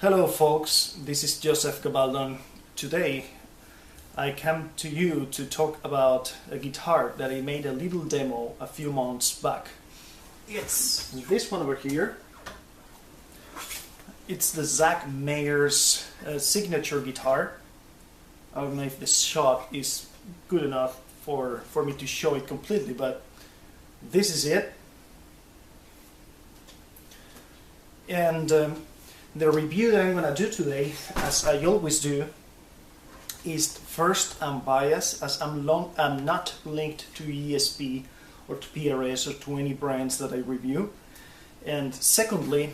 Hello folks, this is Joseph Gabaldon. Today I come to you to talk about a guitar that I made a little demo a few months back. It's this one over here. It's the Zach Myers signature guitar. I don't know if the shot is good enough for me to show it completely, but this is it. And the review that I'm going to do today, as I always do, is first unbiased, as I'm not linked to ESP or to PRS or to any brands that I review. And secondly,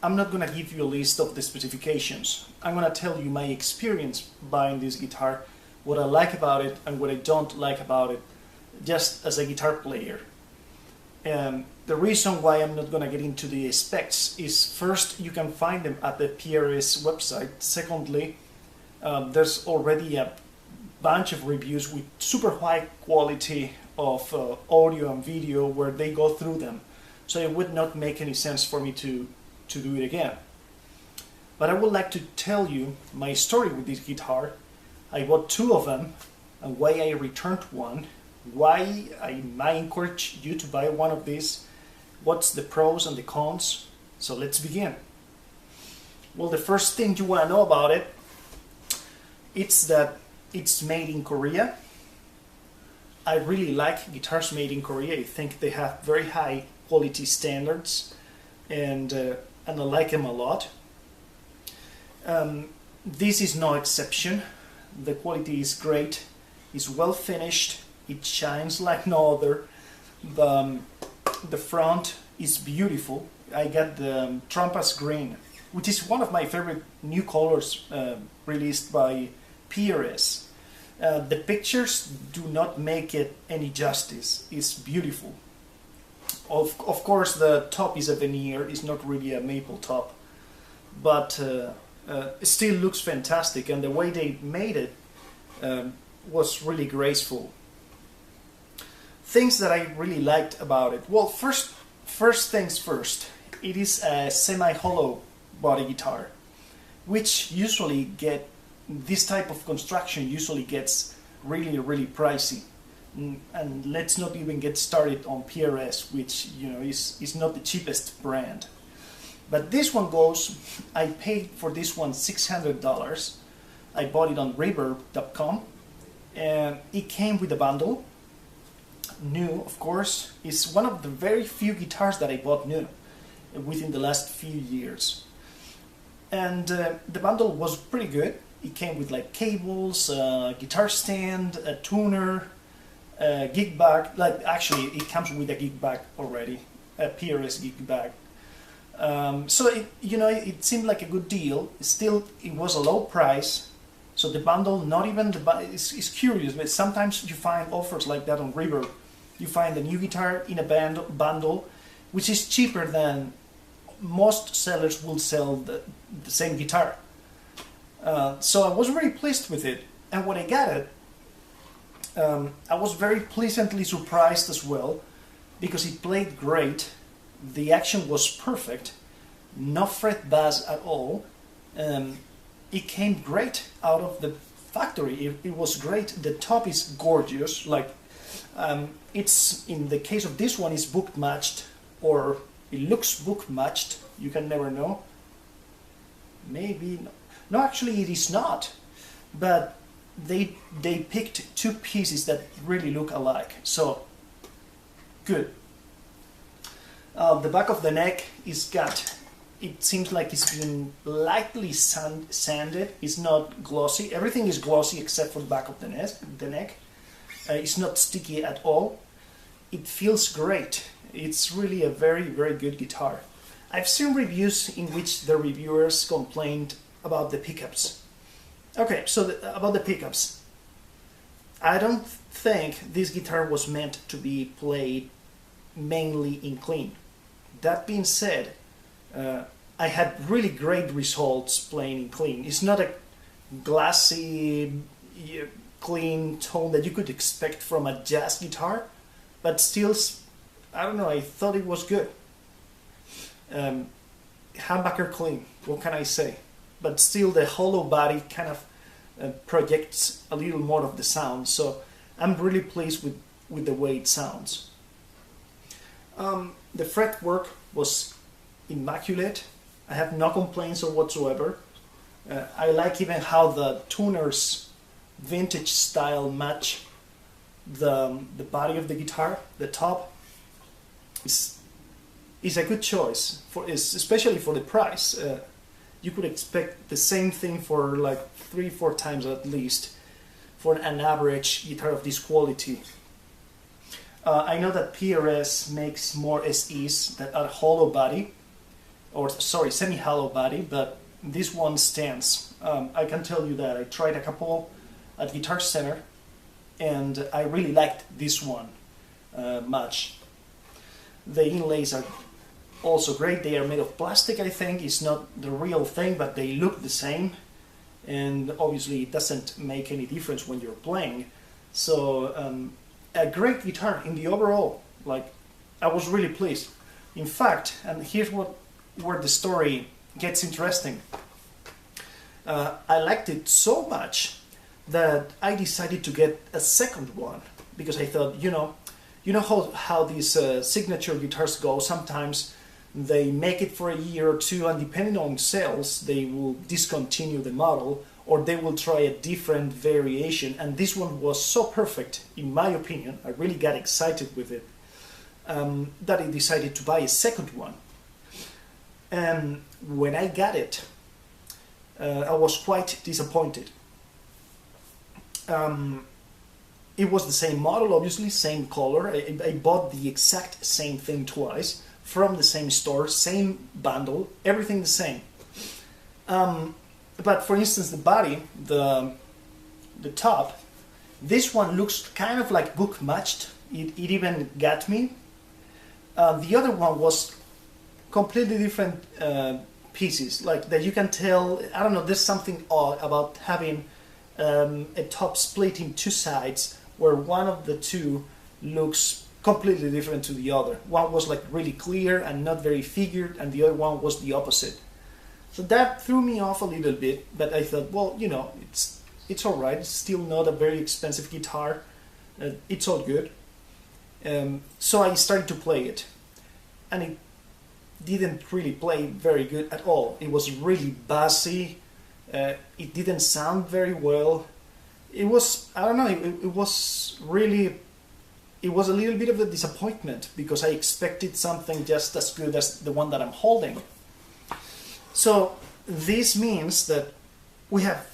I'm not going to give you a list of the specifications. I'm going to tell you my experience buying this guitar, what I like about it and what I don't like about it, just as a guitar player. And the reason why I'm not going to get into the specs is, first, you can find them at the PRS website. Secondly, there's already a bunch of reviews with super high quality of audio and video where they go through them. So it would not make any sense for me to do it again. But I would like to tell you my story with this guitar. I bought two of them, and why I returned one, why I might encourage you to buy one of these, what's the pros and the cons. So let's begin. Well, the first thing you want to know about it, it's that it's made in Korea. I really like guitars made in Korea. I think they have very high quality standards, and I like them a lot. This is no exception. The quality is great, it's well finished, it shines like no other. The front is beautiful. I got the Trampas green, which is one of my favorite new colors released by PRS. The pictures do not make it any justice. It's beautiful. Of course, the top is a veneer. It's not really a maple top, but it still looks fantastic. And the way they made it was really graceful. Things that I really liked about it. Well, first things first. It is a semi-hollow body guitar, which usually this type of construction usually gets really pricey. And let's not even get started on PRS, which is not the cheapest brand. But this one goes, I paid for this one $600. I bought it on reverb.com, and it came with a bundle. New, of course. It's one of the very few guitars that I bought new within the last few years. And the bundle was pretty good. It came with like cables, guitar stand, a tuner, gig bag. Like, actually, it comes with a gig bag already, a PRS gig bag. So it seemed like a good deal. Still, it was a low price. So the bundle, not even the bundle, is curious, but sometimes you find offers like that on Reverb. You find a new guitar in a bundle, which is cheaper than most sellers will sell the same guitar. So I was very pleased with it. And when I got it, I was very pleasantly surprised as well, because it played great. The action was perfect, no fret bass at all. It came great out of the factory. It was great. The top is gorgeous. Like, it's, in the case of this one, is book matched, or it looks book matched. You can never know. Maybe no, actually it is not. But they picked two pieces that really look alike. So good. The back of the neck is it seems like it's been lightly sanded. It's not glossy. Everything is glossy except for the back of the neck. It's not sticky at all. It feels great. It's really a very good guitar. I've seen reviews in which the reviewers complained about the pickups. Okay, so about the pickups. I don't think this guitar was meant to be played mainly in clean. That being said, I had really great results playing in clean. It's not a glassy, clean tone that you could expect from a jazz guitar, but still, I don't know, I thought it was good. humbucker clean. What can I say? But still, the hollow body kind of projects a little more of the sound. So I'm really pleased with the way it sounds. The fretwork was immaculate. I have no complaints whatsoever. I like even how the tuners vintage style match the body of the guitar. The top is a good choice especially for the price. You could expect the same thing for like 3-4 times at least for an average guitar of this quality. I know that PRS makes more SEs that are hollow body, or sorry, semi-hollow body, but this one stands. I can tell you that I tried a couple at Guitar Center, and I really liked this one much. The inlays are also great. They are made of plastic, I think. It's not the real thing, but they look the same, and obviously it doesn't make any difference when you're playing. So a great guitar in the overall. Like, I was really pleased. In fact, and here's where the story gets interesting. I liked it so much that I decided to get a second one, because I thought, you know how these signature guitars go. Sometimes they make it for a year or two, and depending on sales, they will discontinue the model, or they will try a different variation. And this one was so perfect, in my opinion. I really got excited with it, that I decided to buy a second one. And when I got it, I was quite disappointed. It was the same model, obviously, same color. I bought the exact same thing twice from the same store, same bundle, everything the same. But for instance, the body, the top, this one looks kind of like book matched. It even got me. The other one was completely different pieces, like that you can tell. I don't know, there's something odd about having a top split in two sides, where one of the two looks completely different to the other. One was like really clear and not very figured, and the other one was the opposite. So that threw me off a little bit, but I thought, well, it's all right. It's still not a very expensive guitar. It's all good. So I started to play it, and it didn't really play very good at all. It was really bassy. It didn't sound very well. It was, I don't know, it was a little bit of a disappointment, because I expected something just as good as the one that I'm holding. So this means that we have,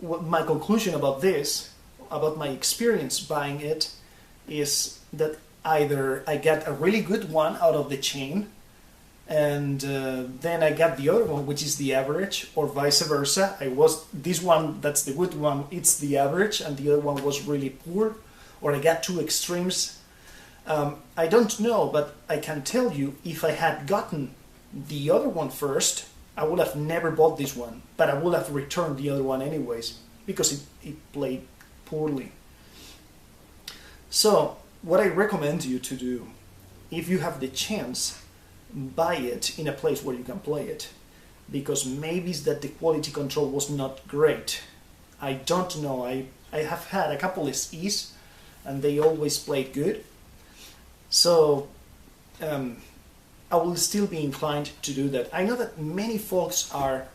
my conclusion about this, about my experience buying it, is that either I got a really good one out of the chain, and then I got the other one, which is the average, or vice versa. This one, that's the good one, it's the average, and the other one was really poor, or I got two extremes. I don't know, but I can tell you, if I had gotten the other one first, I would have never bought this one, but I would have returned the other one anyways, because it played poorly. So what I recommend you to do, if you have the chance, buy it in a place where you can play it, because maybe it's that the quality control was not great. I don't know. I have had a couple of SEs, and they always played good. So I will still be inclined to do that. I know that many folks are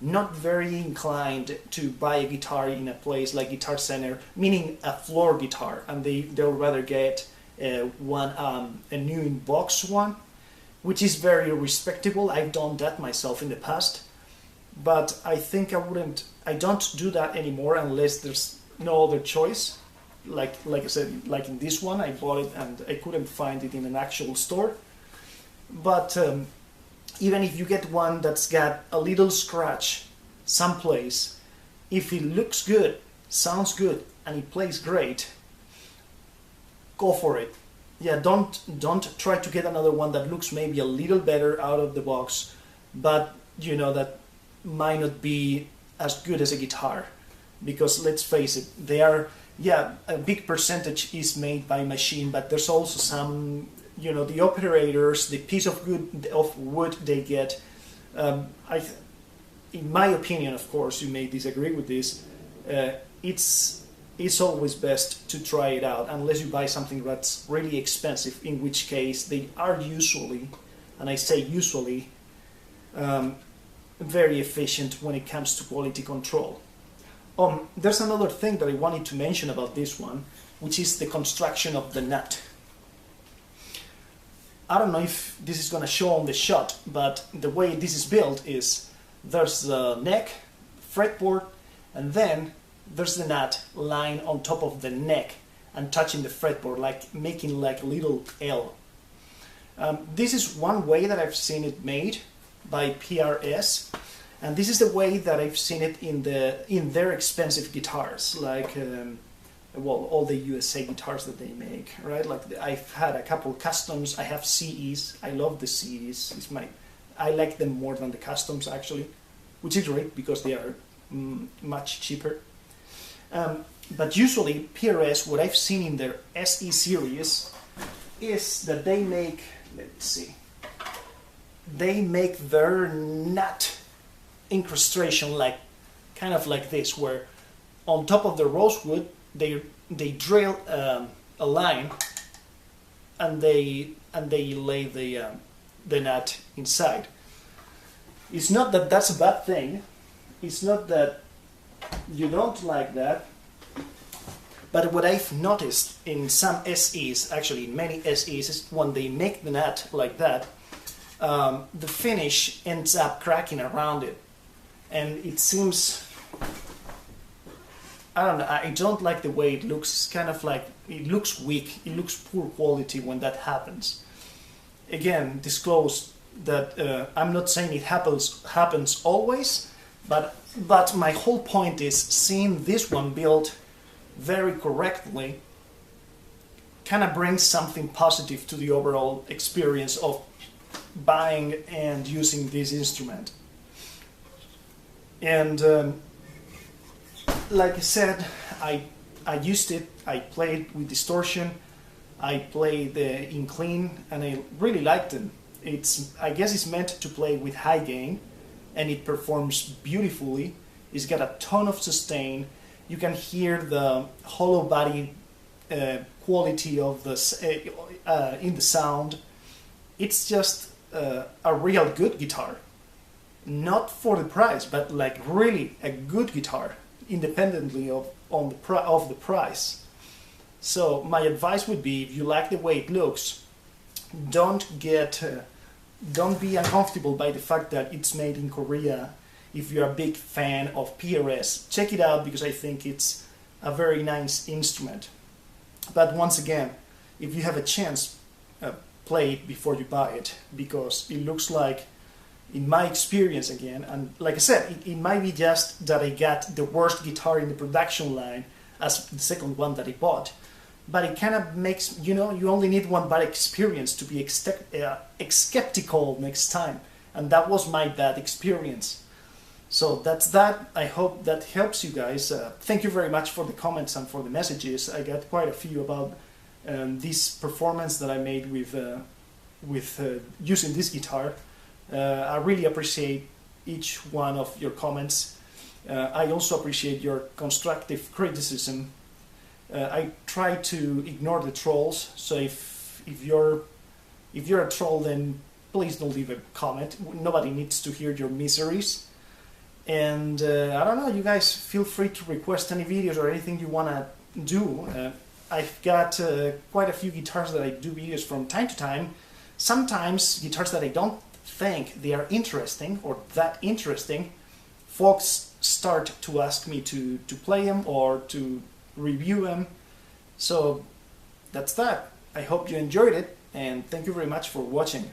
not very inclined to buy a guitar in a place like Guitar Center, meaning a floor guitar, and they'll rather get a new in-box one, which is very respectable. I've done that myself in the past, but I think I don't do that anymore unless there's no other choice. Like I said, like in this one, I bought it and I couldn't find it in an actual store. But even if you get one that's got a little scratch someplace, if it looks good, sounds good, and it plays great, go for it. Yeah, don't try to get another one that looks maybe a little better out of the box, but that might not be as good as a guitar, because let's face it, they are, a big percentage is made by machine, but there's also some, the operators, the piece of wood they get, In my opinion, of course, you may disagree with this, it's always best to try it out, unless you buy something that's really expensive, in which case they are usually, and I say usually, very efficient when it comes to quality control. There's another thing that I wanted to mention about this one, which is the construction of the nut. I don't know if this is going to show on the shot, but the way this is built is there's the neck, fretboard, and then there's the nut lying on top of the neck and touching the fretboard, like making like a little L. This is one way that I've seen it made by PRS, and this is the way that I've seen it in their expensive guitars, like well, all the USA guitars that they make, right? Like I've had a couple customs. I have CEs. I love the CEs. I like them more than the customs, actually, which is great because they are much cheaper. But usually PRS, what I've seen in their SE series is that they make, let's see, they make their nut incrustation like kind of like this, where on top of the rosewood they drill a line and they lay the nut inside. It's not that that's a bad thing. It's not that you don't like that. But what I've noticed in some SEs, actually in many SEs, is when they make the nut like that, the finish ends up cracking around it. And it seems, I don't know, I don't like the way it looks. It's kind of like, it looks weak, it looks poor quality when that happens. Again, disclose that I'm not saying it happens always, but my whole point is seeing this one built very correctly kind of brings something positive to the overall experience of buying and using this instrument. And like I said, I used it, I played with distortion, I played in clean, and I really liked them. I guess it's meant to play with high gain, and it performs beautifully. It's got a ton of sustain. You can hear the hollow body quality of in the sound. It's just a real good guitar. Not for the price, but like really a good guitar, independently of the price. So my advice would be, if you like the way it looks, don't be uncomfortable by the fact that it's made in Korea. If you're a big fan of PRS, check it out, because I think it's a very nice instrument. But once again, if you have a chance, play it before you buy it, because it looks like, in my experience again, and like I said, it might be just that I got the worst guitar in the production line as the second one that I bought, but it kind of makes, you only need one bad experience to be skeptical next time, and that was my bad experience. So that's that. I hope that helps you guys. Thank you very much for the comments and for the messages. I got quite a few about this performance that I made with using this guitar. I really appreciate each one of your comments. I also appreciate your constructive criticism. I try to ignore the trolls, so if you're a troll, then please don't leave a comment. Nobody needs to hear your miseries. And I don't know, you guys feel free to request any videos or anything you want to do. I've got quite a few guitars that I do videos from time to time. Sometimes guitars that I don't think they are interesting or that interesting, folks start to ask me to play them or to review them. So that's that. I hope you enjoyed it, and thank you very much for watching.